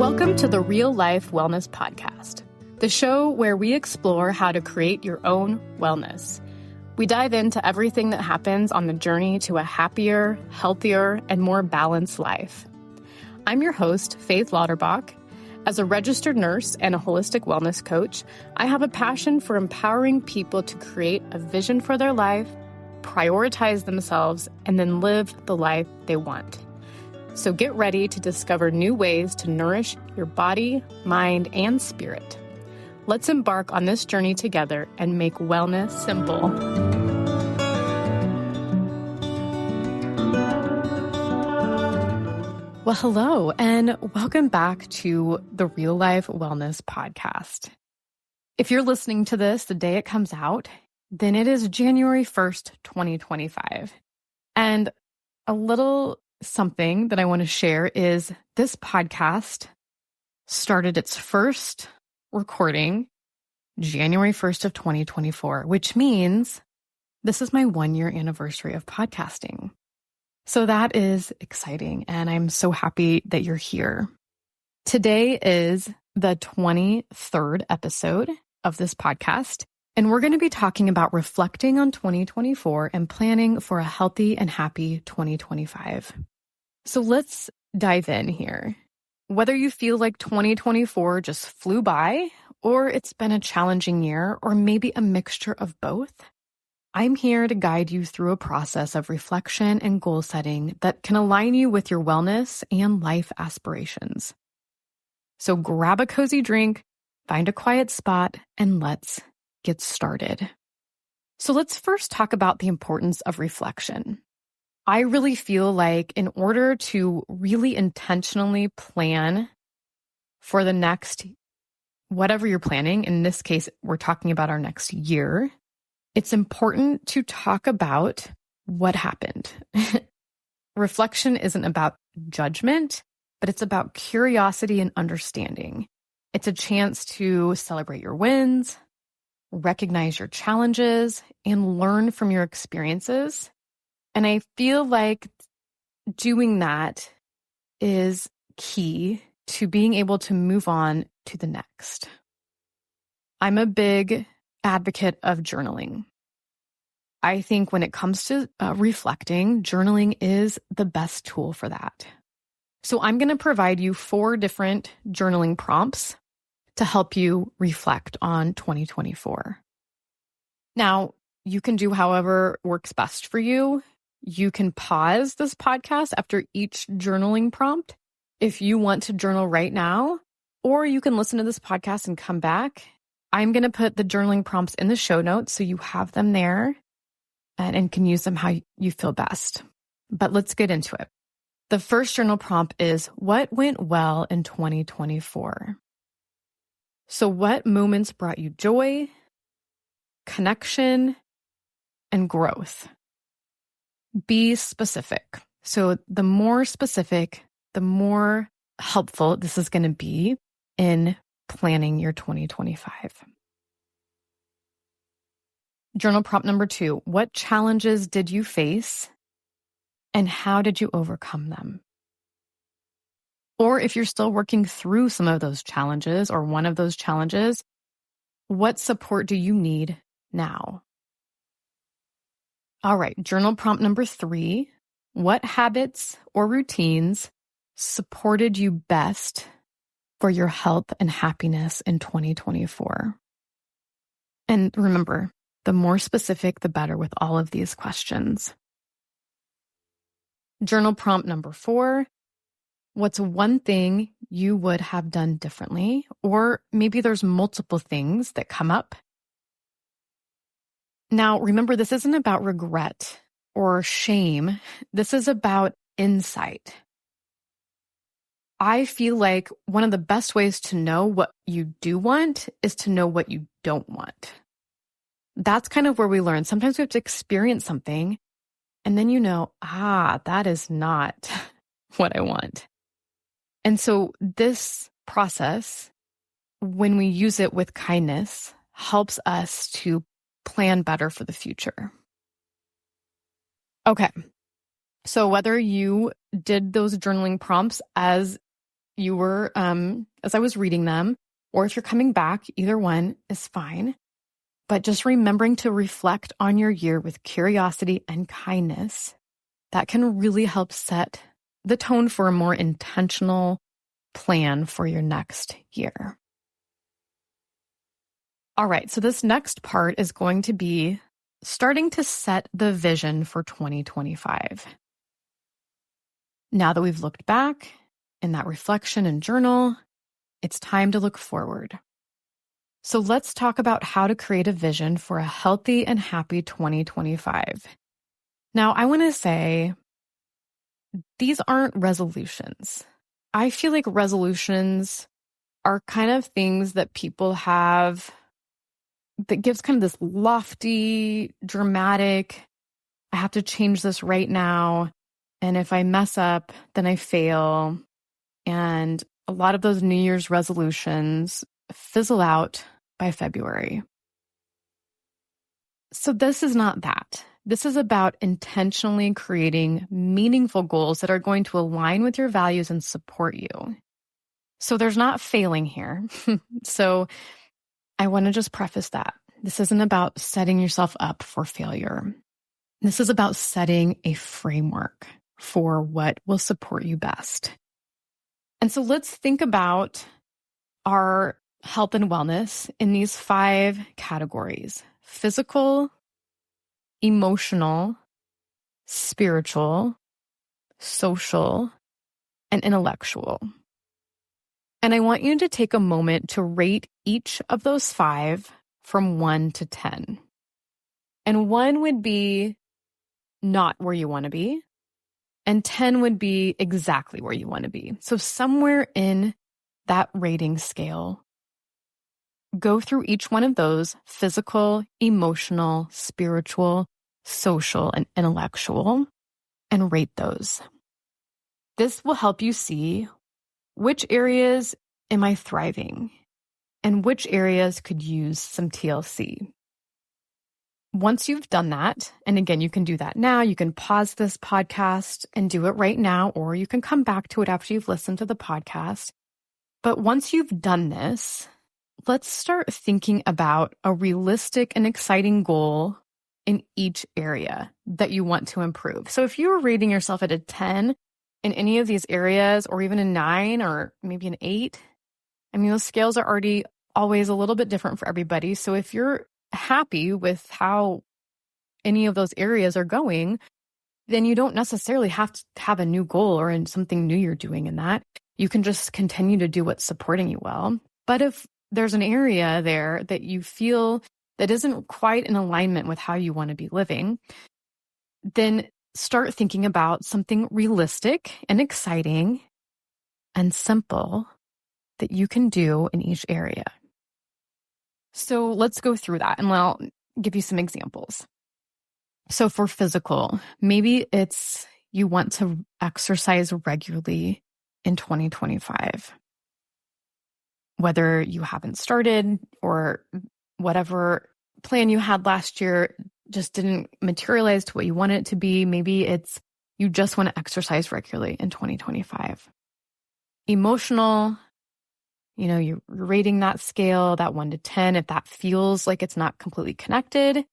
Welcome to the Real Life Wellness Podcast, the show where we explore how to create your own wellness. We dive into everything that happens on the journey to a happier, healthier, and more balanced life. I'm your host, Faith Lauterbach. As a registered nurse and a holistic wellness coach, I have a passion for empowering people to create a vision for their life, prioritize themselves, and then live the life they want. So get ready to discover new ways to nourish your body, mind, and spirit. Let's embark on this journey together and make wellness simple. Well, hello, and welcome back to the Real Life Wellness Podcast. If you're listening to this the day it comes out, then it is January 1st, 2025. And a little something that I want to share is this podcast started its first recording January 1st of 2024, which means this is my 1-year anniversary of podcasting. So that is exciting, and I'm so happy that you're here. Today is the 23rd episode of this podcast, and we're going to be talking about reflecting on 2024 and planning for a healthy and happy 2025. So let's dive in here. Whether you feel like 2024 just flew by, or it's been a challenging year, or maybe a mixture of both, I'm here to guide you through a process of reflection and goal setting that can align you with your wellness and life aspirations. So grab a cozy drink, find a quiet spot, and let's get started. So let's first talk about the importance of reflection. I really feel like in order to really intentionally plan for the next, whatever you're planning, in this case, we're talking about our next year, it's important to talk about what happened. Reflection isn't about judgment, but it's about curiosity and understanding. It's a chance to celebrate your wins, recognize your challenges, and learn from your experiences. And I feel like doing that is key to being able to move on to the next. I'm a big advocate of journaling. I think when it comes to reflecting, journaling is the best tool for that. So I'm going to provide you 4 different journaling prompts to help you reflect on 2024. Now, you can do however works best for you. You can pause this podcast after each journaling prompt if you want to journal right now, or you can listen to this podcast and come back. I'm going to put the journaling prompts in the show notes so you have them there and can use them how you feel best. But let's get into it. The first journal prompt is, what went well in 2024? So what moments brought you joy, connection, and growth? Be specific. So the more specific, the more helpful this is going to be in planning your 2025. Journal prompt number 2, what challenges did you face and how did you overcome them? Or if you're still working through some of those challenges or one of those challenges, what support do you need now? All right, journal prompt number 3, what habits or routines supported you best for your health and happiness in 2024? And remember, the more specific, the better with all of these questions. Journal prompt number 4, what's one thing you would have done differently? Or maybe there's multiple things that come up. Now, remember, this isn't about regret or shame. This is about insight. I feel like one of the best ways to know what you do want is to know what you don't want. That's kind of where we learn. Sometimes we have to experience something and then that is not what I want. And so this process, when we use it with kindness, helps us to plan better for the future. Okay. So whether you did those journaling prompts as you were, as I was reading them, or if you're coming back, either one is fine. But just remembering to reflect on your year with curiosity and kindness, that can really help set the tone for a more intentional plan for your next year. All right, so this next part is going to be starting to set the vision for 2025. Now that we've looked back in that reflection and journal, it's time to look forward. So let's talk about how to create a vision for a healthy and happy 2025. Now, I want to say these aren't resolutions. I feel like resolutions are kind of things that people have that gives kind of this lofty, dramatic, I have to change this right now. And if I mess up, then I fail. And a lot of those New Year's resolutions fizzle out by February. So this is not that. This is about intentionally creating meaningful goals that are going to align with your values and support you. So there's not failing here. So I want to just preface that. This isn't about setting yourself up for failure. This is about setting a framework for what will support you best. And so let's think about our health and wellness in these 5 categories: physical, emotional, spiritual, social, and intellectual. And I want you to take a moment to rate each of those 5 from 1 to 10. And 1 would be not where you want to be, and 10 would be exactly where you want to be. So somewhere in that rating scale, go through each one of those: physical, emotional, spiritual, social, and intellectual, and rate those. This will help you see which areas am I thriving and which areas could use some TLC. Once you've done that, and again, you can do that now, you can pause this podcast and do it right now, or you can come back to it after you've listened to the podcast. But once you've done this, let's start thinking about a realistic and exciting goal in each area that you want to improve. So if you're rating yourself at a 10 in any of these areas, or even a 9 or maybe an 8, I mean, those scales are already always a little bit different for everybody. So if you're happy with how any of those areas are going, then you don't necessarily have to have a new goal or in something new you're doing in that. You can just continue to do what's supporting you well. But if there's an area there that you feel that isn't quite in alignment with how you want to be living, then start thinking about something realistic and exciting and simple that you can do in each area. So let's go through that, and I'll give you some examples. So for physical, maybe it's you want to exercise regularly in 2025. Whether you haven't started or whatever plan you had last year just didn't materialize to what you want it to be, maybe it's you just want to exercise regularly in 2025. Emotional, you're rating that scale, that 1 to 10. If that feels like it's not completely connected,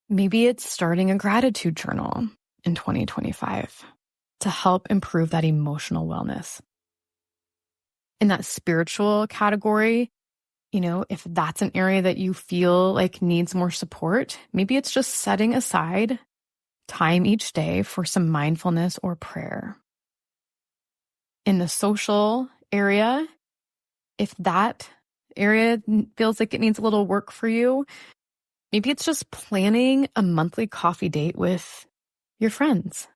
maybe it's starting a gratitude journal in 2025 to help improve that emotional wellness. In that spiritual category, if that's an area that you feel like needs more support, maybe it's just setting aside time each day for some mindfulness or prayer. In the social area, if that area feels like it needs a little work for you, maybe it's just planning a monthly coffee date with your friends.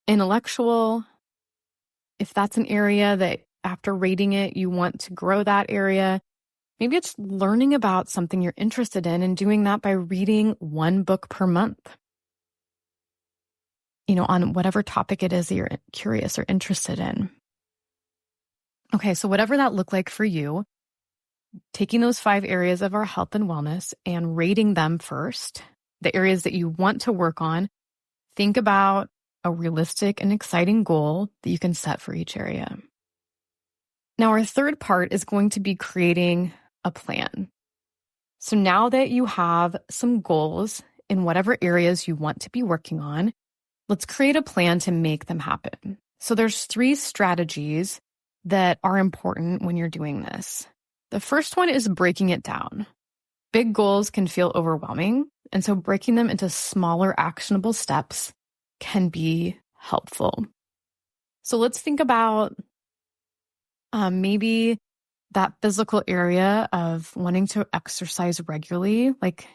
Intellectual, if that's an area that after rating it, you want to grow that area, maybe it's learning about something you're interested in and doing that by reading 1 book per month, on whatever topic it is that you're curious or interested in. Okay, so whatever that looked like for you, taking those 5 areas of our health and wellness and rating them first, the areas that you want to work on, think about a realistic and exciting goal that you can set for each area. Now, our third part is going to be creating a plan. So now that you have some goals in whatever areas you want to be working on, let's create a plan to make them happen. So there's 3 strategies that are important when you're doing this. The first one is breaking it down. Big goals can feel overwhelming, and so breaking them into smaller actionable steps can be helpful. So let's think about maybe that physical area of wanting to exercise regularly. Like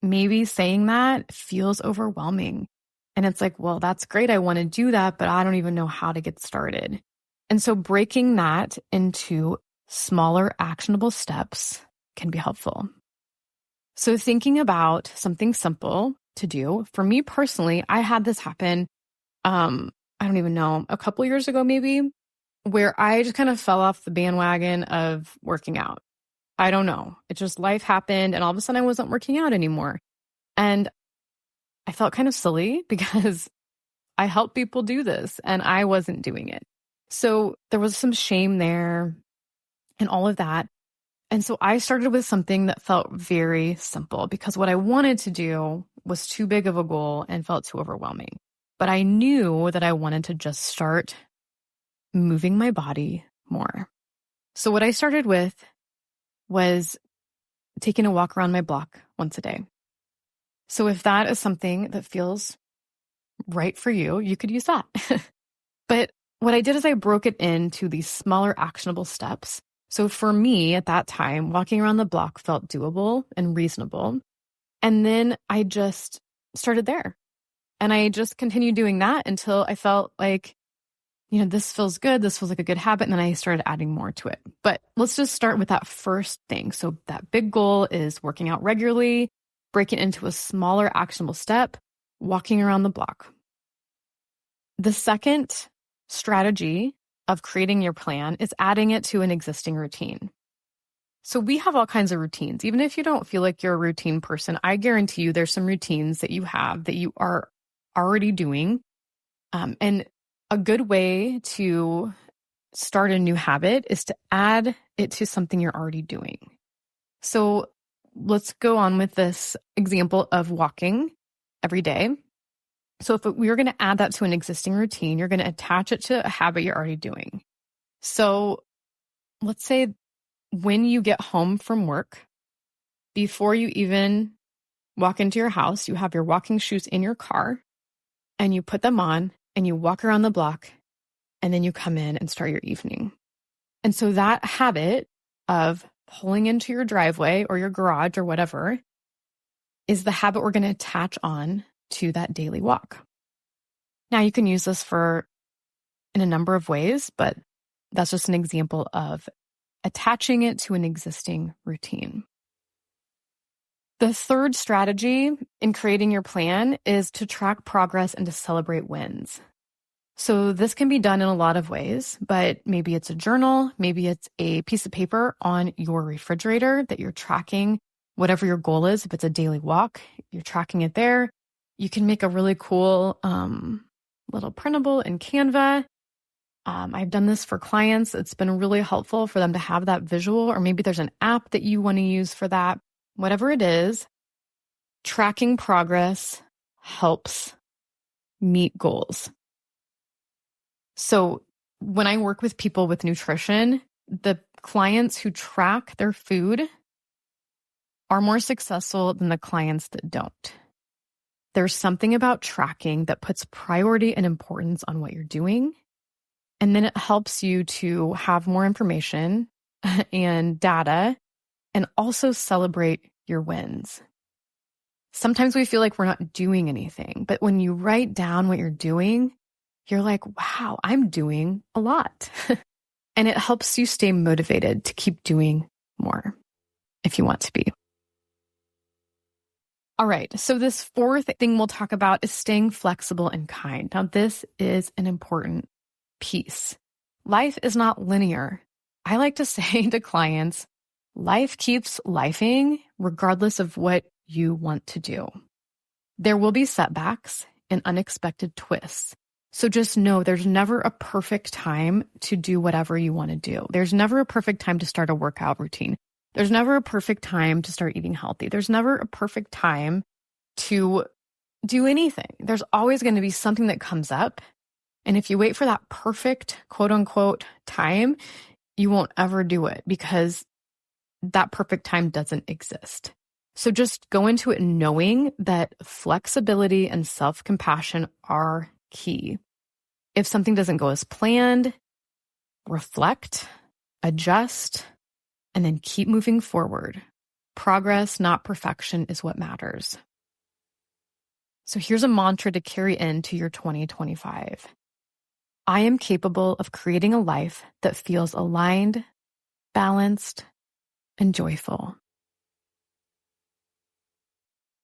maybe saying that feels overwhelming. And it's like, well, that's great. I want to do that, but I don't even know how to get started. And so breaking that into smaller actionable steps can be helpful. So thinking about something simple to do. For me personally, I had this happen, I don't even know, a couple years ago maybe, where I just kind of fell off the bandwagon of working out. I don't know. It just life happened and all of a sudden I wasn't working out anymore. And I felt kind of silly because I help people do this and I wasn't doing it. So there was some shame there and all of that. And so I started with something that felt very simple because what I wanted to do was too big of a goal and felt too overwhelming. But I knew that I wanted to just start moving my body more. So what I started with was taking a walk around my block once a day. So if that is something that feels right for you, you could use that. But what I did is I broke it into these smaller actionable steps. So for me at that time, walking around the block felt doable and reasonable. And then I just started there. And I just continued doing that until I felt like, this feels good. This feels like a good habit. And then I started adding more to it. But let's just start with that first thing. So that big goal is working out regularly, break it into a smaller actionable step, walking around the block. The second strategy of creating your plan is adding it to an existing routine. So we have all kinds of routines. Even if you don't feel like you're a routine person, I guarantee you there's some routines that you have that you are already doing. And a good way to start a new habit is to add it to something you're already doing. So let's go on with this example of walking every day. So if we were going to add that to an existing routine, you're going to attach it to a habit you're already doing. So let's say when you get home from work, before you even walk into your house, you have your walking shoes in your car and you put them on and you walk around the block and then you come in and start your evening. And so that habit of pulling into your driveway or your garage or whatever is the habit we're going to attach on to that daily walk. Now you can use this in a number of ways, but that's just an example of attaching it to an existing routine. The third strategy in creating your plan is to track progress and to celebrate wins. So this can be done in a lot of ways, but maybe it's a journal, maybe it's a piece of paper on your refrigerator that you're tracking whatever your goal is. If it's a daily walk, you're tracking it there. You can make a really cool little printable in Canva. I've done this for clients. It's been really helpful for them to have that visual, or maybe there's an app that you want to use for that. Whatever it is, tracking progress helps meet goals. So when I work with people with nutrition, the clients who track their food are more successful than the clients that don't. There's something about tracking that puts priority and importance on what you're doing. And then it helps you to have more information and data and also celebrate your wins. Sometimes we feel like we're not doing anything, but when you write down what you're doing, you're like, wow, I'm doing a lot. And it helps you stay motivated to keep doing more if you want to be. All right, so this fourth thing we'll talk about is staying flexible and kind. Now, this is an important piece. Life is not linear. I like to say to clients, life keeps lifing regardless of what you want to do. There will be setbacks and unexpected twists, So just know there's never a perfect time to do whatever you want to do. There's never a perfect time to start a workout routine. There's never a perfect time to start eating healthy. There's never a perfect time to do anything. There's always going to be something that comes up. And if you wait for that perfect, quote unquote, time, you won't ever do it because that perfect time doesn't exist. So just go into it knowing that flexibility and self-compassion are key. If something doesn't go as planned, reflect, adjust, and then keep moving forward. Progress, not perfection, is what matters. So here's a mantra to carry into your 2025. I am capable of creating a life that feels aligned, balanced, and joyful.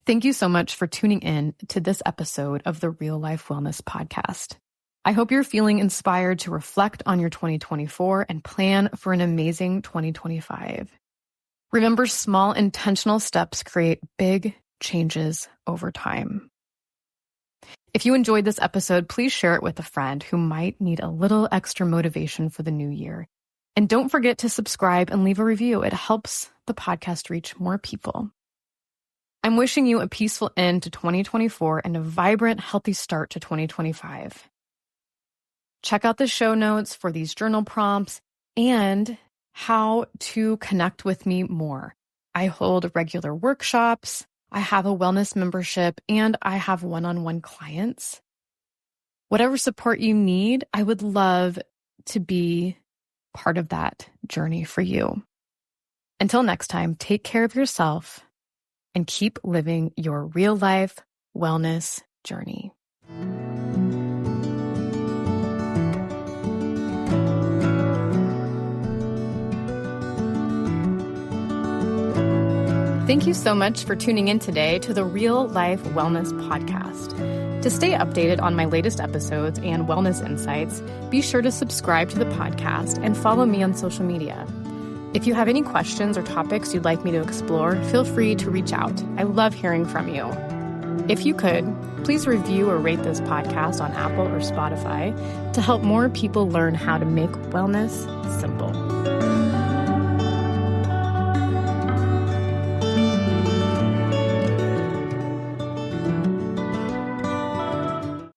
Thank you so much for tuning in to this episode of the Real Life Wellness Podcast. I hope you're feeling inspired to reflect on your 2024 and plan for an amazing 2025. Remember, small intentional steps create big changes over time. If you enjoyed this episode, please share it with a friend who might need a little extra motivation for the new year. And don't forget to subscribe and leave a review. It helps the podcast reach more people. I'm wishing you a peaceful end to 2024 and a vibrant, healthy start to 2025. Check out the show notes for these journal prompts and how to connect with me more. I hold regular workshops, I have a wellness membership, and I have one-on-one clients. Whatever support you need, I would love to be part of that journey for you. Until next time, take care of yourself and keep living your real life wellness journey. Thank you so much for tuning in today to the Real Life Wellness Podcast. To stay updated on my latest episodes and wellness insights, be sure to subscribe to the podcast and follow me on social media. If you have any questions or topics you'd like me to explore, feel free to reach out. I love hearing from you. If you could, please review or rate this podcast on Apple or Spotify to help more people learn how to make wellness simple.